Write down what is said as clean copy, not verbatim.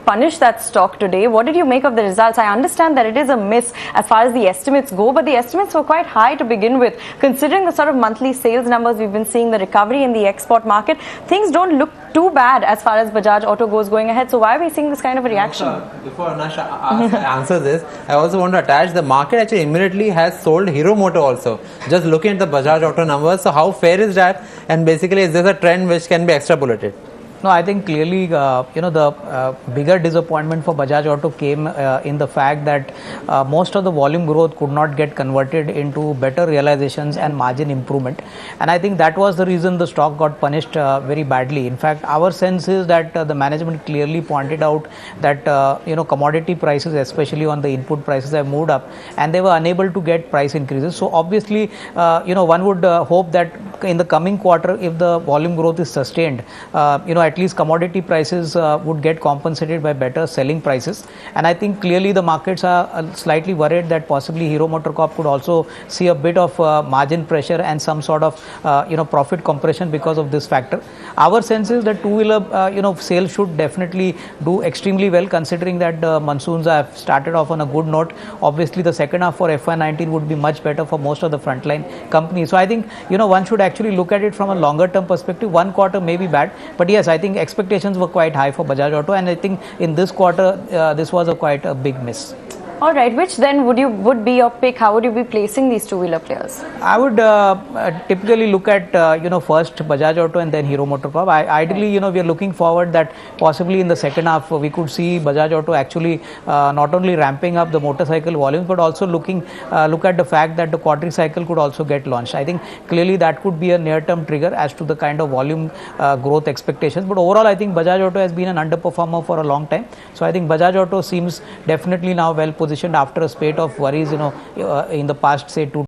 punished that stock today. What did you make of the results? I understand that it is a miss as far as the estimates go, but the estimates were quite high to begin with. Considering the sort of monthly sales numbers we've been seeing, the recovery in the export market, things don't look too bad as far as Bajaj Auto goes going ahead. So why are we seeing this kind of a reaction? Before Avinash answers this, I also want to attach the market actually immediately has sold Hero Moto also. Just looking at the Bajaj Auto numbers, so how fair is that? And basically, is this a trend which can be extrapolated? No, I think clearly, the bigger disappointment for Bajaj Auto came in the fact that most of the volume growth could not get converted into better realizations and margin improvement. And I think that was the reason the stock got punished very badly. In fact, our sense is that the management clearly pointed out that, commodity prices, especially on the input prices, have moved up and they were unable to get price increases. So obviously, one would hope that in the coming quarter, if the volume growth is sustained, at least commodity prices would get compensated by better selling prices. And I think clearly the markets are slightly worried that possibly Hero MotoCorp could also see a bit of margin pressure and some sort of profit compression because of this factor. Our sense is that two-wheeler sales should definitely do extremely well, considering that the monsoons have started off on a good note. Obviously the second half for FY19 would be much better for most of the frontline companies. So I think one should actually look at it from a longer term perspective. One quarter may be bad, but yes, I think expectations were quite high for Bajaj Auto, and I think in this quarter this was quite a big miss. All right, which then would be your pick? How would you be placing these two-wheeler players? I would typically look at first Bajaj Auto and then Hero MotoCorp. Ideally, we are looking forward that possibly in the second half we could see Bajaj Auto actually not only ramping up the motorcycle volumes, but also look at the fact that the quadricycle could also get launched. I think clearly that could be a near-term trigger as to the kind of volume growth expectations. But overall, I think Bajaj Auto has been an underperformer for a long time. So I think Bajaj Auto seems definitely now well positioned after a spate of worries, in the past, say, 2